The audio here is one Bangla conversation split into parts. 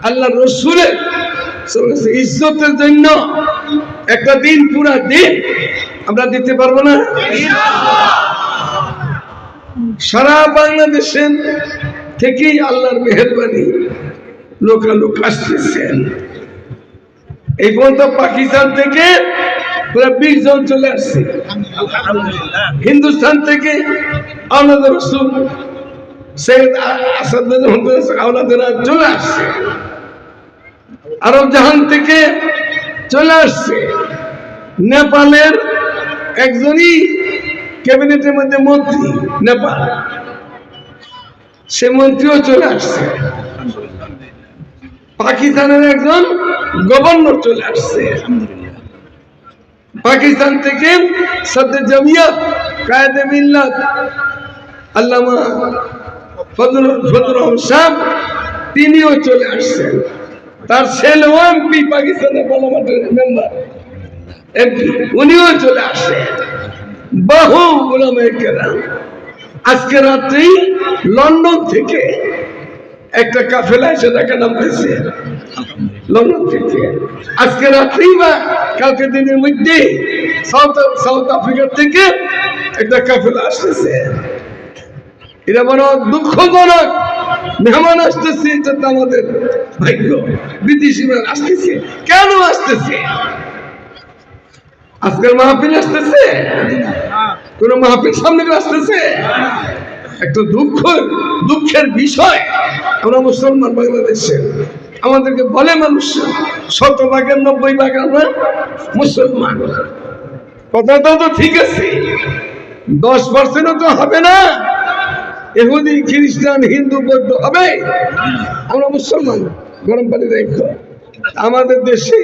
আল্লাহ রসুলের ইজ্জতের জন্য একটা দিন, পুরা দিন আমরা দিতে পারবো না? সারা বাংলাদেশের থেকেই আল্লাহর মেহেরবানি লোকালোক আসতেছেন। এই পর্যন্ত পাকিস্তান থেকে প্রায় 20 জন চলে আসছে, হিন্দুস্তান থেকে আওলাদ রসুল সৈয়দ আসাদ আওলাদেরা চলে আসছে, আরব জাহান থেকে চলে আসছে, নেপালের একজনই ক্যাবিনেটের মধ্যে মন্ত্রী, নেপাল সে মন্ত্রীও চলে আসছে, পাকিস্তানের একজন গভর্নর চলে আসছে, পাকিস্তান থেকে সদর জামিয়াত কায়েদে মিল্লাত আল্লামা ফজলুর রহমান সাহেব তিনিও চলে আসছেন, তার ছেলেও এমপি, পাকিস্তানের পার্লামেন্টের মেম্বার এমপি, উনিও চলে আসছেন, বহু উলামায়ে কেরাম। আজকে রাত্রেই লন্ডন থেকে একটা কাফেলা এসে ঢাকা নামতেছে, লন্ডন থেকে আজকে রাত্রেই বা কালকে দিনের মধ্যে সাউথ আফ্রিকা থেকে একটা কাফেলা আসতেছে। এটা বড় দুঃখজনক, মেহমান আসতেছে, এটা তো আমাদের ভাগ্য। বিদেশি আসতেছে, কেন আসতেছে? আজকের মাহফিল আসতেছে, কোন মাহফিল সামনে আসতেছে? একটা দুঃখের বিষয়। আমরা মুসলমান বাংলাদেশের, আমাদেরকে বলে মানুষ 100% 90% আমরা মুসলমান। কথাটা তো ঠিক আছে, 10% তো হবে না, ইহুদি খ্রিস্টান হিন্দু বৌদ্ধ হবে। আমরা মুসলমান। গরম পানি দেখো, আমাদের দেশে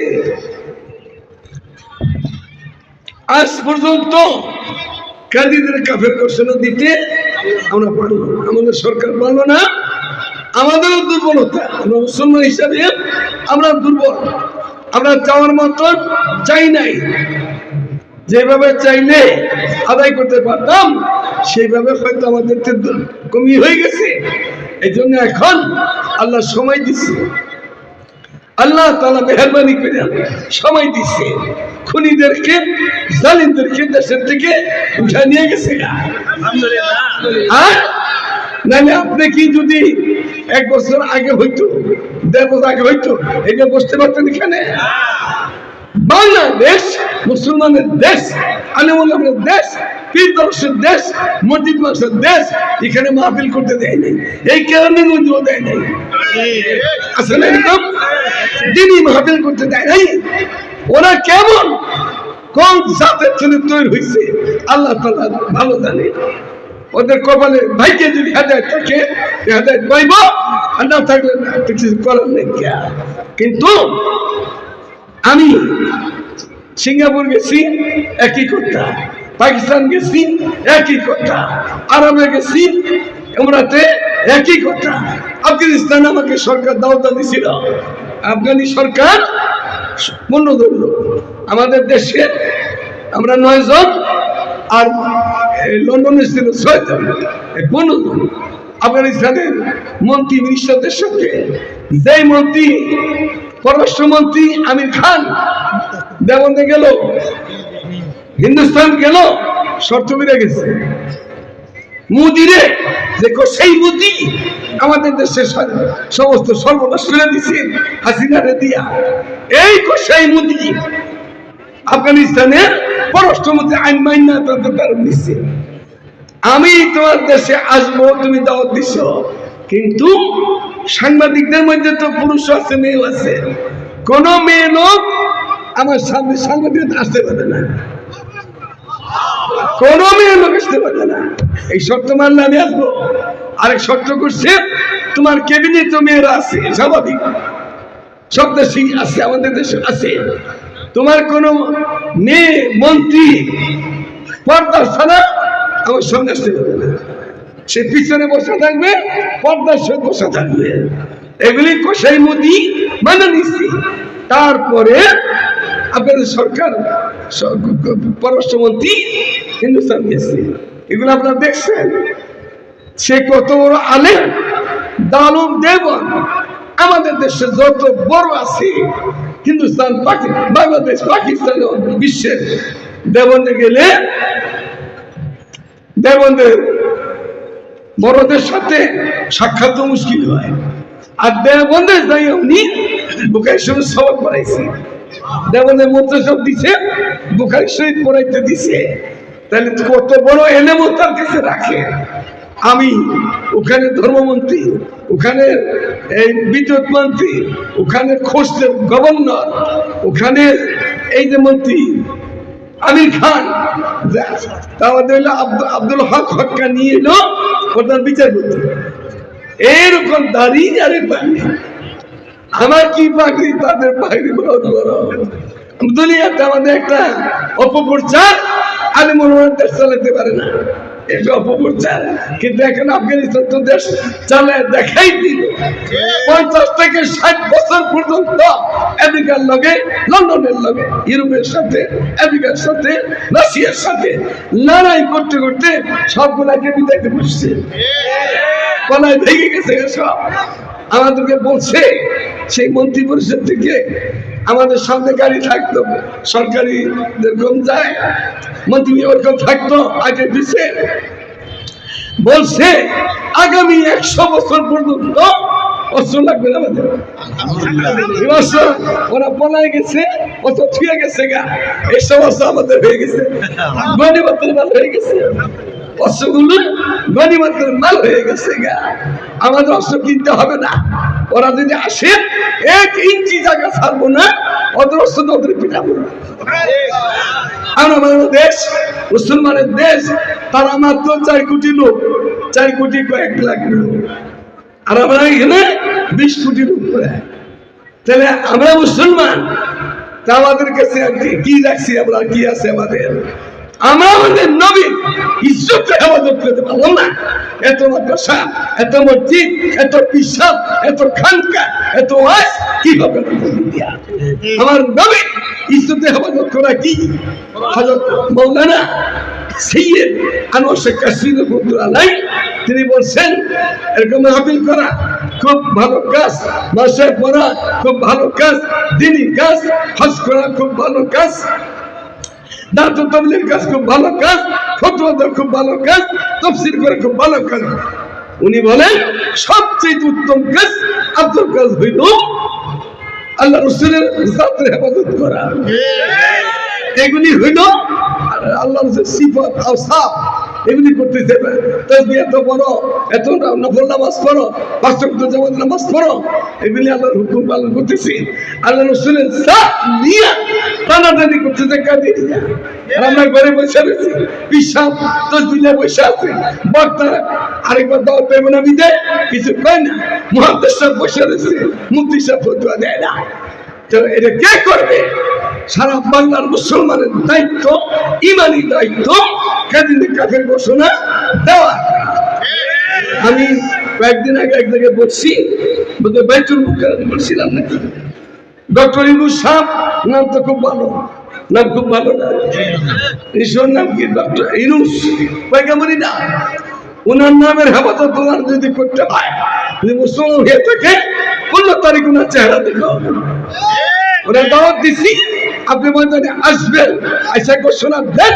আজ পর্যন্ত কাজীদের কাফের ঘোষণা দিতে আমরা পারল না, আমাদের সরকার পারল না, আমাদেরও দুর্বলতা। আমরা মুসলমান হিসাবে আমরা দুর্বল, আমরা চাওয়ার মতন চাই নাই, যেভাবে চাইলে আদায় করতে পারতাম সেইভাবে হয়তো আমাদের কমি হয়ে গেছে। এই জন্য এখন আল্লাহ সময় দিচ্ছে, আল্লাহ তাআলা মেহেরবানি করে সময় দিচ্ছে, খুনিদেরকে জালিমদেরকে দেশের থেকে উঠা নিয়ে গেছে। আর নাহলে আপনি কি যদি 1 বছর আগে হইতো, 1.5 বছর আগে হইতো, এটা বসতে পারতেন এখানে? বাংলাদেশ মুসলমানের দেশ, আলেম ওলামার দেশ, পীর দর্শকের দেশ, মসজিদ মাদ্রাসার দেশ, এখানে মাহফিল করতে দেয় নাই, এই কারণে মঞ্জুর দেয় নাই। আসলে একদম দিনই মাহফিল করতে দেয় নাই। ওরা কেমন কোন জাতের ছেলে তৈরি হয়েছে আল্লাহ তাআলা ভালো জানে। ওদের কপালে ভাইকে যদি হেদায়েত থাকে, হেদায়েত পাইব, আর না থাকলে কিছু করার নেই। কিন্তু আমি সিঙ্গাপুর গেছি, একই কথা, পাকিস্তান গেছি, একই কথা, আরবে গেছি, উমরাতে একই কথা, আফগানিস্তান আমাকে সরকার দাওয়াত দিয়েছিল, আফগানি সরকার পূর্ণ ধরল আমাদের দেশে, আমরা 9 জন, আর লন্ডনে ছিল 6 জন, 15 জন। আফগানিস্তানের মন্ত্রী মিনিস্টারদের সাথে, যেই মন্ত্রী পররাষ্ট্রমন্ত্রী আমির খান দেবন্দে গেল, হিন্দুস্তান গেল, শর্ত বেড়ে গেছে মোদিরে, দেখো সেই মোদি আমাদের দেশের সমস্ত সর্বনাশ করে দিচ্ছে হাসিনারে দিয়া। এই সেই মোদি আফগানিস্তানের পররাষ্ট্রমন্ত্রী আইন মাইনা তাদের নিচ্ছে, আমি তোমার দেশে আসবো, তুমি দাওয়াত দিছ, কিন্তু সাংবাদিকদের মধ্যে তো পুরুষ আছে, মেয়েও আছে, কোন মেয়ে লোক আমার সামনে সাংবাদিক আসতে পারে না, কোন মেয়ে লোক আসতে পারে না। এই শর্ত মানলে আমি আসবো। আরেক শর্ত করছে, তোমার ক্যাবিনেট মেয়েরা আছে, স্বাভাবিক, সব দেশেই আছে, আমাদের দেশে আছে, তোমার কোন মেয়ে মন্ত্রী পর্দা ছাড়া আমার সামনে আসতে পারবে না, সে পিছনে বসে থাকবে, পর্দার সঙ্গে বসে থাকবে। এগুলি কোষাই মোদি মানে নিচ্ছি। তারপরে আপনাদের সরকার পররাষ্ট্রমন্ত্রী হিন্দুস্তান গেছে, এগুলো আপনারা দেখছেন। সে কত বড় আলেম, দারুল দেওবন্দ আমাদের দেশে যত বড় আছে হিন্দুস্তান, বাংলাদেশ, পাকিস্তান, বিশ্বের দেবন্দে গেলে দেবন্দের বড়দের সাথে সাক্ষাৎ তো মুশকিল হয়। আর দেবন্দে যাই উনি বুখারী শরীফ সবক পড়াইছে, দেবন্দের মন্ত্র সব দিছে, বুখারী শরীফ পড়াইতে দিছে। তাহলে কত বড় এলেম তার কাছে রাখে। আমি ওখানে ধর্মমন্ত্রী, ওখানে এই বিদ্যুৎ মন্ত্রী, ওখানে খোঁজদের গভর্নর, ওখানে এই যে মন্ত্রী আমির খান, আমাদের আব্দুল হক হক্কা নিয়ে এলো প্রধান বিচারপতি, এরকম দাঁড়িয়ে আরে পাগড়ি, আমার কি পাগড়ি, তাদের পাগড়ি বড় বড়। দুনিয়াতে আমাদের একটা অপপ্রচার, আলিমুল দেশ চালাতে পারে না, এটা অপপ্রচার। কিন্তু এখন আফগানিস্তান তো দেশ চালায় দেখাই দিল। 50 থেকে 60 বছর পর্যন্ত আমেরিকার লগে, লন্ডনের লগে, ইউরোপের সাথে, আমেরিকার সাথে, রাশিয়ার সাথে লড়াই করতে করতে সবগুলাকে বিদায়তে বসছে, গলায় ভেঙে গেছে সব। আমাদেরকে বলছে সেই মন্ত্রী পরিষদ থেকে আমাদের সামনে গাড়ি থাকতো, সরকারি যেরকম যায় মন্ত্রী ওরকম থাকতো, আগে দিছে বলছে আগামী 100 বছর পর্যন্ত অস্ত্র লাগবে না আমাদের। ওরা পলাই গেছে, অত ছুঁয়ে গেছে গা, এই সমস্ত আমাদের হয়ে গেছে, গণিমতের মাল হয়ে গেছে, অস্ত্রগুলো গণিমতের মাল হয়ে গেছে গা। আমাদের অস্ত্র কিনতে হবে না, ওরা যদি আসে 1 ইঞ্চি জায়গা ছাড়বো না, ওদের অস্ত্র ওদের পিটাবো। আমরা বাংলাদেশ মুসলমানের দেশ, তারা মাত্র 4 কোটি লোক, 4 কোটি কয়েক লাখ লোক, আর আমরা এখানে 20 কোটি লোক। তাহলে আমরা মুসলমান, তা আমাদের কাছে কি রাখছি আমরা, কি আছে আমাদের? আমরা আমাদের নবীর ইজ্জত হেফাজত করতে পারলাম না। এত মাদ্রাসা, এত মসজিদ, এত পিসাব, এত খানকা, এত ওয়াজ কিভাবে আমার নবীর ইজ্জত হেফাজত করা কি? হযরত মাওলানা সৈয়দ আনোয়ার শেখ কাশিম রহমাতুল্লাহ তিনি বলছেন এরকম মাহফিল করা খুব ভালো কাজ, মাসে পড়া খুব ভালো কাজ, দিনই কাজ, হজ করা খুব ভালো কাজ, দাওয়াত তাবলীগের কাজ খুব ভালো কাজ, ফতোয়া দেওয়া খুব ভালো কাজ, তাফসীর করা খুব ভালো কাজ। উনি বলেন সবচেয়ে উত্তম কাজ, আব্দুল কাজ হইল আল্লাহ রাসূলের জাতের হেফাজত করা। এগুলি হইল আল্লাহর যে সিফাত আওসাফ, এগুলি করতে দেবে। তাসবিহ এত বড়, এত নফল নামাজ পড়ো, 5 ওয়াক্ত জামাত নামাজ পড়ো, এগুলি আল্লাহর হুকুম পালন করতেছি। আল্লাহ রাসূলের জাত নিয়ে টানাটানি করতেছে কাঁদি দিয়া, আর আমরা ঘরে বসে আছি, পিসাব তাসবিহ বসে আছে, বক্তা আরেকবার দাওয়াত পাইব না বিদে কিছু কয় না, মুহাদ্দিস সাহেব বসে আছে, মুফতি সাহেব ফতোয়া দেয় না। তো এটা কে করবে? সারা বাংলার মুসলমানের দায়িত্ব, ইমানি দায়িত্ব কাদিনে কাফের ঘোষণা দেওয়া। আমি কয়েকদিন আগে এক জায়গায় বলছি, বাইতুল মুকাররমে বলছিলাম নাকি, ডক্টর ইউনূস সাহেব নাম তো খুব ভালো, নাম খুব ভালো না, ঈশ্বর নাম কি? ডক্টর ইউনূস পয়গম্বরী না, ওনার নামের হেফাজত ওনার যদি করতে হয়, যদি মুসলমান হয়ে থাকে 15 তারিখ ওনার চেহারা দেখা হবে। ওরা দাওয়াত দিছি, আপনি ময়দানে আসবেন, আইসা ঘোষণা দেন,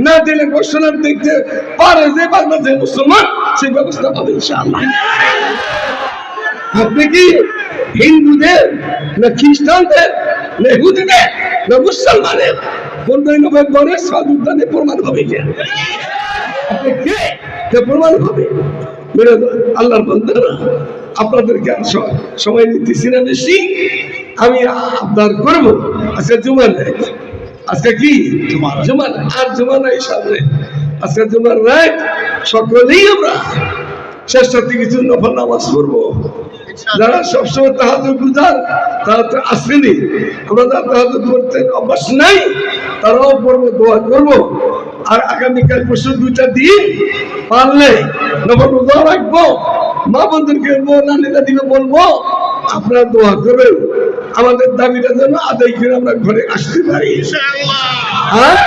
না দিলে ঘোষণা দিতে পারে যে বাংলাদেশ মুসলমান, সেই ব্যবস্থা পাবে ইনশাআল্লাহ। আপনি কি হিন্দুদের না খ্রিস্টানদের না ইহুদিদের না মুসলমানের 15 নভেম্বরের স্বাধীনতানে প্রমাণ হবে? আপনি কে প্রমাণ হবে? আল্লাহর বান্দারা, আপনাদেরকে সময় নিতেছি না বেশি, আমি আবদার করবো। আজকে জুমার রাত, আজকে কি জুমার, আর জুমা নাই সামনে, আজকে জুমার রাত সকলেই আমরা শেষ রাতে কিছু নফল নামাজ পড়বো। যারা সবসময় তাহাজ্জুদ গুজার তারা তো আসেনি, আমরা যারা তাহাজ্জুদ করতে অভ্যাস নাই তারাও পড়বো, দোয়া করবো। আর আগামীকাল পরশু 2টা দিন পারলে নফল রোজা রাখবো, মা বোনদেরকে নানিরা দিকে বলবো আপনারা দোয়া করবেন আমাদের দাবিটা যেন আদায় করে আমরা ঘরে আসতে পারি। আর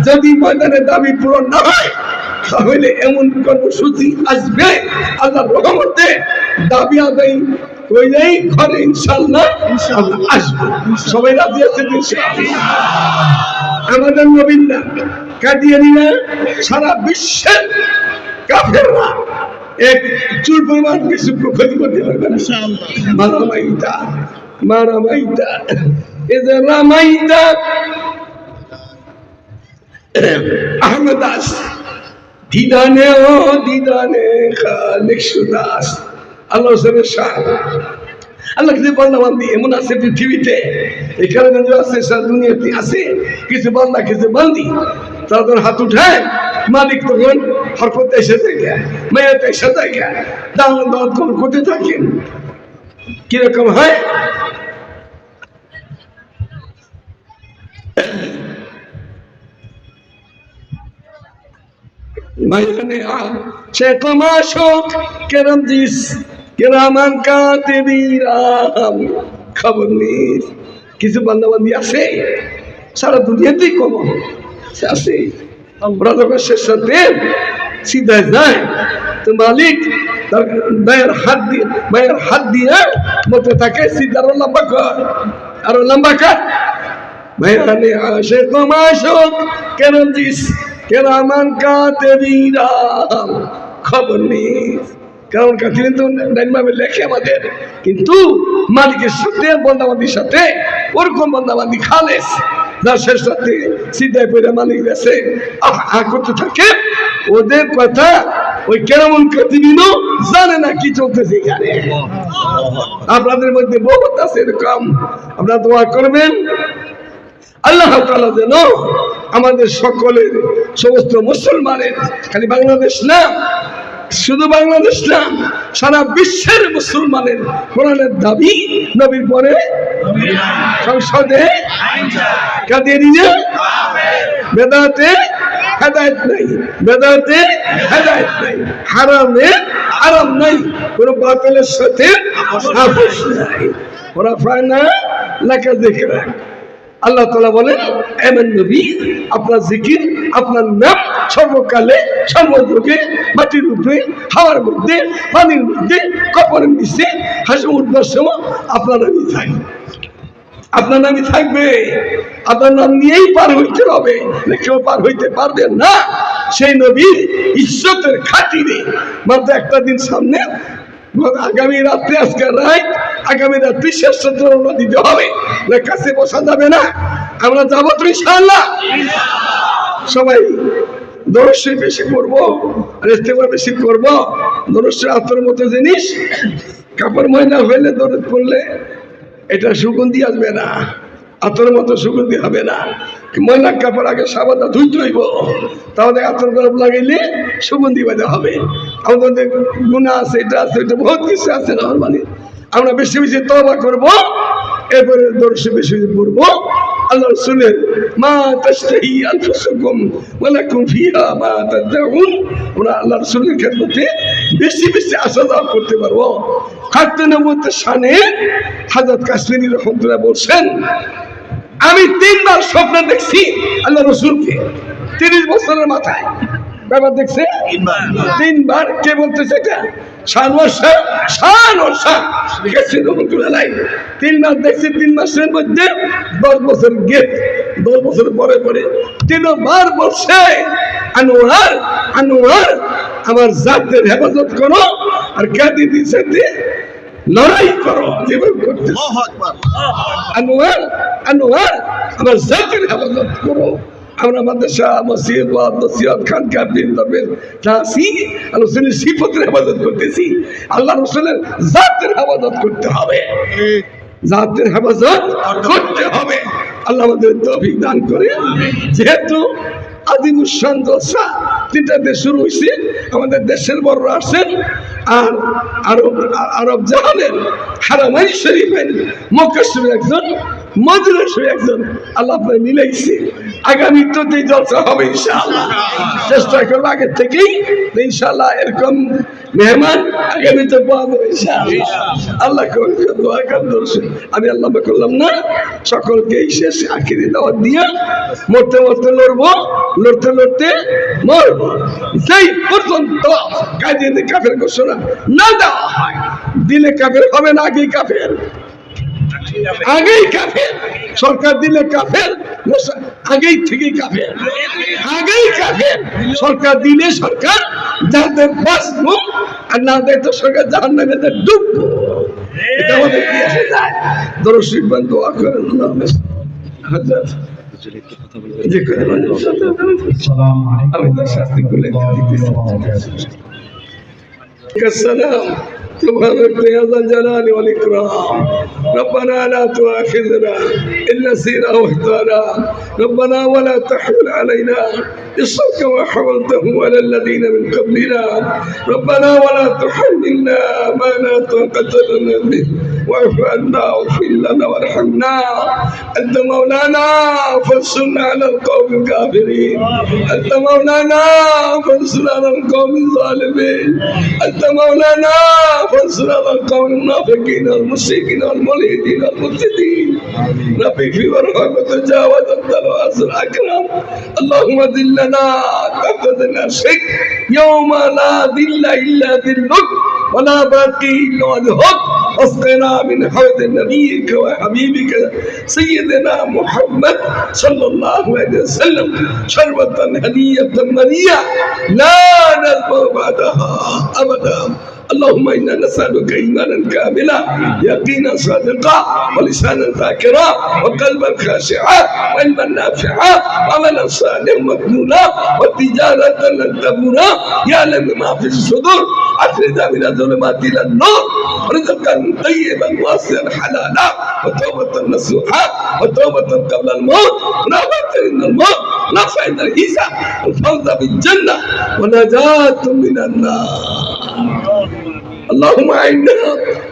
যদি ময়দানের দাবি পূরণ না হয় তাহলে এমন কর্মসূচি আসবে আল্লাহর রহমতে দাবি আদায় ওই নেই ঘরে ইনশাআল্লাহ আসবো। সবাই রাজি আছেন ইনশাআল্লাহ? আমাদের নবীনরা কাদিয়ানীরা সারা বিশ্বের কাফেররা এক চুল পরিমাণ কিছু ক্ষতি করতে পারবে না। মারামাইতা মারামাইতা এদের রামাইতা আহমেদ দাস দিদানে ও দিদানে খালিক সুদাস আল্লাহ শাহ আল্লাহ কিছু বান্দাবান্দি এমন আছে পৃথিবীতে, এখানে আছে দুনিয়াতে আছে কিছু বান্দা কিছু বান্দি, তাদের হাত উঠায় মালিক তখন হরকত এসে থাকে, মেয়েতে এসে থাকে, দাম দর করতে থাকেন। কিরকম হয়? মাইখানে সে কমাশক কেরম জিস কেরামান কাতিবিরাম খবর নেই। কিছু বান্দাবান্দি আছে সারা দুনিয়াতেই কম আছে, আমরা যখন শেষ সাথে সিধায় যায় তো মালিক তার মায়ের হাত দিয়ে মতো তাকে সিধা আরো লম্বা কর, আরো লম্বা কর। মাইখানে আসে কমাশক কেরম জিস কেরামান কাতিবিরাম খবর নেই। কারণ কাতিবিন তো ডাইনভাবে লেখে আমাদের, কিন্তু মালিকের সাথে বন্দাবান্দির সাথে ওরকম বন্দাবান্দি খালেস যার শেষ সাথে সিধায় পড়ে মালিক গেছে করতে থাকে। ওদের কথা ওই কেরামন কাতিবিনও জানে না কি চলতেছে এখানে। আপনাদের মধ্যে বহুত আছে এরকম, আপনারা দোয়া করবেন আল্লাহ তাআলা যেন আমাদের সকলের সমস্ত মুসলমানের, খালি বাংলাদেশ না, শুধু বাংলাদেশ না, সারা বিশ্বের মুসলমানের কোরআনের দাবি নবীর পরে সংসদে কাদিয়ানীরা বেদাতে হেদায়েত নাই, বেদাতে হেদায়েত নাই, হারামে আরাম নাই, কোন বাতিলের সাথে আপোষ নাই। ওরা ফায়না লাকা যিকরা। আল্লাহ তাআলা বলেন এমন নবী আপনার জিকির আপনার নাম সর্বকালে সর্বযুগে মাটির উপরে হাওয়ার মধ্যে পানির মধ্যে কবরের নিচে হাসি উঠবার সময় আপনার নামই থাকবে, আপনার নামই থাকবে। আপনার নাম নিয়েই পার হইতে হবে, কেউ পার হইতে পারবে না। সেই নবীর ইজ্জতের খাতিরে মাত্র একটা দিন সামনে আগামী রাত্রে, আজকে রাত আগামী রাত্রি শেষ রওনা দিতে হবে, কাছে বসা যাবে না। আমরা যাবো তো ইনশাআল্লাহ। সবাই দরুদ শরীফ বেশি করবো আর ইস্তেগফার বেশি করবো। দরুদ শরীফ আতরের মতো জিনিস, কাপড় ময়লা হইলে দরুদ পড়লে এটা সুগন্ধি আসবে না, আতরের মতো সুগন্ধি হবে না। ময়লা কাপড় আগে সাবানটা ধুইতে হইব, তাহলে আতর গরম লাগাইলে সুগন্ধি বাজা হবে। আমাদের গুনাহ আছে, এটা আছে, এটা বহুত কিছু আছে না, মানে আমরা বেশি বেশি তওবা করব, এরপরে দরুদ শরীফ বেশি বেশি পড়বো। আল্লাহ রাসূলের মা তাশতাহি আনফুসুকুম ওয়া লাকুম ফিহা মা তাদউন, আমরা আল্লাহ রাসূলের খেদমতে বেশি বেশি আসা যাওয়া করতে পারবো। খাতমে নবুয়তের শানে হযরত কাশমিনী রাহমাতুল্লাহ বলছেন, আমি 3 বার স্বপ্ন দেখছি আল্লাহ রাসূলকে 30 বছরের মাথায়। ব্যাপার দেখছে 3 বার। কে বলতেছে এটা? শানওয়ার রহমাতুল্লাহ 3 মাস দেখছি, 3 মাসের মধ্যে 10 বছর গেট, 10 বছর পরে পরে 3 বার বলছে আনোয়ার আনোয়ার আমার জাতের হেফাজত করো আর কাদিয়ানীর সাথে লড়াই করো, জীবন করতে। আনোয়ার আনোয়ার আমার জাতের হেফাজত করো। আমরা মাদ্রাসা মসজিদ ওয়াজ নসিহত খানকা বৃন্দাবন দাসী আল্লাহ রাসূলের সিফতের হেফাজত করতেছি। আল্লাহ রাসূলের জাতের হেফাজত করতে হবে, জাতের হেফাজত করতে হবে। আল্লাহ আমাদের তৌফিক দান করে। যেহেতু আদিমুসান জলসা 3টাতে শুরু হয়েছে, আমাদের দেশের বড়রা আসছেন, আর আরব জাহানের হারামাইন শরীফের মক্কা শরীফের একজন, মদিনা শরীফের একজন, আল্লাহ আপনার মিলাইছে। আগামী তো জলসা হবে ইনশাআল্লাহ, চেষ্টা করবো আগের থেকেই ইনশাআল্লাহ এরকম মেহমান আগামীতে পাবো ইনশাআল্লাহ। আল্লাহ করবে দোয়া কর দর্শন। আমি আল্লাহ করলাম না, সকলকে এই শেষ আখিরি দাওয়াত দিয়া মরতে মরতে লড়বো, লড়তে লড়তে মরবো। সেই পর্যন্ত কাজে কাফের ঘোষণা না দেওয়া হয়, দিলে কাফের হবে না, আগেই কাফের, আগেই কাফের। সরকার দিলে কাফের, আগেই থেকে কাফের, আগেই কাফের। সরকার দিলে সরকার যাদের বাঁচবো, আর না দেয় তো সরকার জাহান্নামে ডুববো। এটা আমাদের কি আসে যায়? দর্শক বন্ধু দোয়া করেন আমি তার শাস্তি করে السلام سبحانك يا ذا الجلال والإكرام ربنا لا تؤاخذنا إن نسينا واخطأنا ربنا ولا تحمل علينا إصرا كما حملته على الذين من قبلنا ربنا ولا تحملنا ما لا طاقة لنا به واعف عنا واغفر لنا وارحمنا أنت مولانا فانصرنا على القوم الكافرين أنت مولانا فانصرنا على القوم الظالمين أنت مولانا فانصرنا على القوم المنافقين والمشركين والملحدين والمفسدين ربي في وارحم وتجاوز أنت الواسع الأكرم اللهم ذلنا تحت ذل عرشك يوم لا ذل إلا ذلك ولا باقي إلا وجهك اسقنا من حوض نبيك وحبيبك سيدنا محمد صلى الله عليه وسلم شربة هدية مرية لا نزمع بعدها أبدا اللهم إنا نسألك إيمانا كاملا يقينا صادقا ولسانا ذاكرا وقلبا خاشعا وعلما نافعا وعملا صالحا مقبولا وتجارة لن تبورا يعلم ما في الصدور أخرجنا من الظلمات إلى النور رزقا طيبا واسعا حلالا وتوبة نصوحا وتوبة قبل الموت ونعمة عند الموت نفع عند الحساب والفوز بالجنة ونجاة من النار اللهم إنا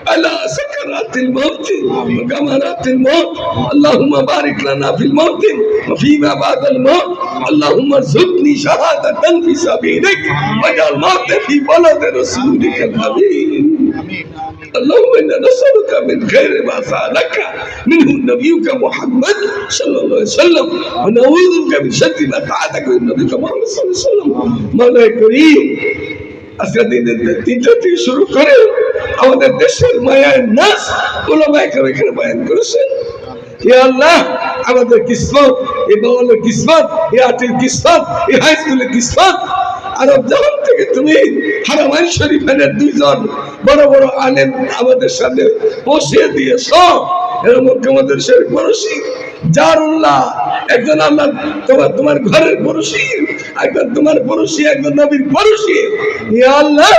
على سكرات الموت وغمرات الموت اللهم بارك لنا في الموت وفيما بعد الموت اللهم ارزقني شهادة في سبيلك واجعل موتي في بلد رسولك الأمين اللهم إنا نسألك من خير ما سألك منه نبيك محمد صلى الله عليه وسلم ونعوذ بك من شر ما تعاذك من نبيك محمد صلى الله عليه وسلم مولاي كريم আজকে তিনটা থেকে শুরু করে আমাদের দেশের মায়ের নাচ ওলামায়ে কেরাম এখানে বয়ান করেছেন। হে আল্লাহ, আমাদের কিসমত, এই বাংলার কিসমত, এই আটের কিসমত, এই হাই স্কুলের কিসমত, আরব জাহান থেকে তুমি হারামাইন শরীফের দুইজন বড় বড় আলেম আমাদের সামনে পৌঁছে দিয়েছ। এর মধ্যে আমাদের শরীফ পড়োশি জারুল্লাহ, একজন আল্লাহ তোমার ঘরের পড়োশি, একজন তোমার পড়োশি, একজন নবীর পড়োশি। ইয়া আল্লাহ,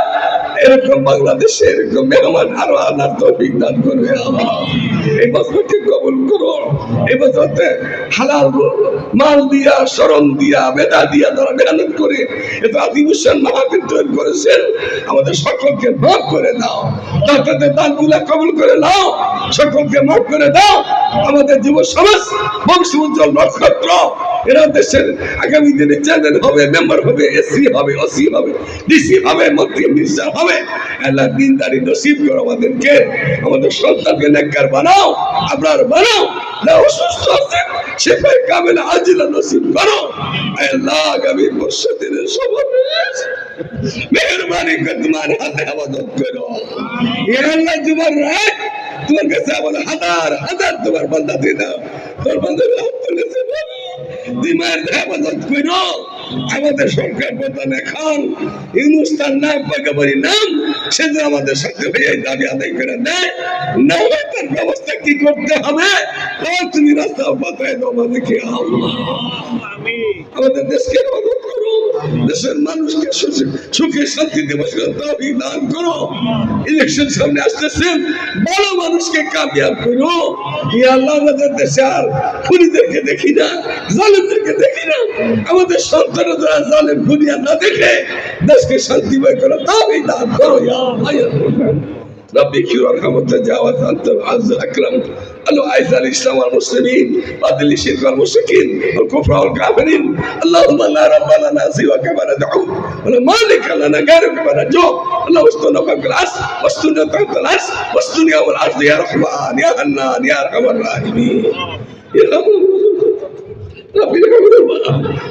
এরকম বাংলাদেশে এরকম মেহমান আরো আনার তৌফিক দান করবে। এই বছরকে কবুল করো। এই বছরতে হালাল মাল দিয়া, শরণ দিয়া, বেদা দিয়া তারা মেহনত করে এত আদিমুসান মাহফিল তৈরি করেছেন। আমাদের সকলকে মাফ করে দাও, তাদের দানগুলা কবুল করে নাও, সকলকে মাফ করে দাও। আমাদের যুব সমাজ বংশ উজ্জ্বল নক্ষত্র, এরা দেশের আগামী দিনে চ্যানেল হবে, মেম্বার হবে, এসি হবে, ওসি হবে, ডিসি হবে, মন্ত্রী মিনিস্টার হবে। আল্লাহ দিনদারি নসিব করো আমাদেরকে, আমাদের সন্তানকে নেককার বানাও, আপনার বানাও। না অসুস্থ আছেন, সেফাই কামেলা আজিলা নসিব করো। আল্লাহ আগামী বর্ষের সমাবেশ মেহরবানি করে তোমার হাতে আবাদত করো। আল্লাহ তোমার রায় তোমার কাছে আমাদের হাজার হাজার তোমার বান্দা দিয়ে দাও। তোর বান্দাদের হাত তুলেছে দিমায়ের আবাদত করো। আমাদের সরকার প্রধান এখন ইউনুস্তান নাম পাকাবাড়ি নাম, সেজন্য আমাদের সাথে হয়ে দাবি আদায় করে দেয়। না হয় তার ব্যবস্থা কি করতে হবে, তুমি রাস্তা বাতায় দাও আমাদেরকে। আমাদের দেশকে আবাদত করো, দেশের মানুষকে সুখে শান্তিতে বসবার তৌফিক দান করো। ইলেকশন সামনে আসতেছেন, বড় মানুষকে কামিয়াব করো। ইয়া আল্লাহ, আমাদের দেশে আর খুনিদেরকে দেখি না, জালেমদেরকে দেখি না। আমাদের সন্তানরা যারা জালেম খুনিয়া না দেখে দেশকে শান্তিময় করো, তৌফিক দান করো। ইয়া আল্লাহ, ربي كي رحمة تجاوز أنت العز الأكرم اللهم اعز الاسلام والمسلمين واذل الشرك والمشركين والكفر والكافرين اللهم لا رب لنا سواك ما ندعو ولا مالك لنا غيرك ما نرجو اللهم استرنا فوق العرش واسترنا تحت العرش واسترنا يوم العرش يا رحمن يا حنان يا ارحم الراحمين يا رب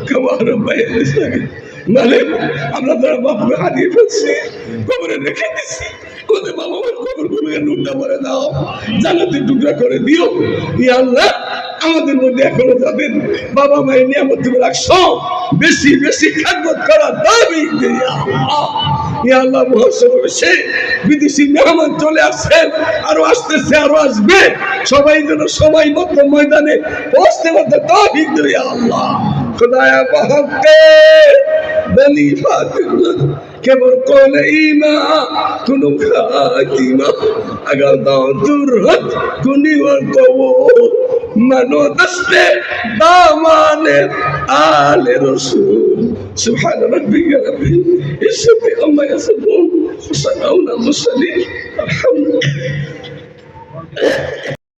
كما ربيتني صغيرا মালিক আমরা তারা বাপকে হারিয়ে ফেলছি কবরে রেখে দিচ্ছি ওদের বাবা মায়ের কবরগুলোকে নুনটা করে দাও জান্নাতের টুকরা করে দিও ইয়া আল্লাহ আমাদের মধ্যে এখনো যাদের বাবা মায়ের নিয়ামত তুমি রাখছো বেশি বেশি খেদমত করার দাবি ইয়া আল্লাহ মহাসমাবেশে বিদেশি মেহমান চলে আসছেন আরো আসতেছে আরো আসবে সবাই যেন সময় মতো ময়দানে পৌঁছতে পারতে তৌফিক দিও ইয়া আল্লাহ खुदाया बहके बनी फातिमा के वो कौन ईमा कुनु खातिमा अगर दाव दुरहत कुनी वर को वो मनो दस्ते दामाने आले रसूल सुभान रब्बी रब्बी इस्से अम्मा यसबून सलाउना मुसलिम अलहम्दुलिल्लाह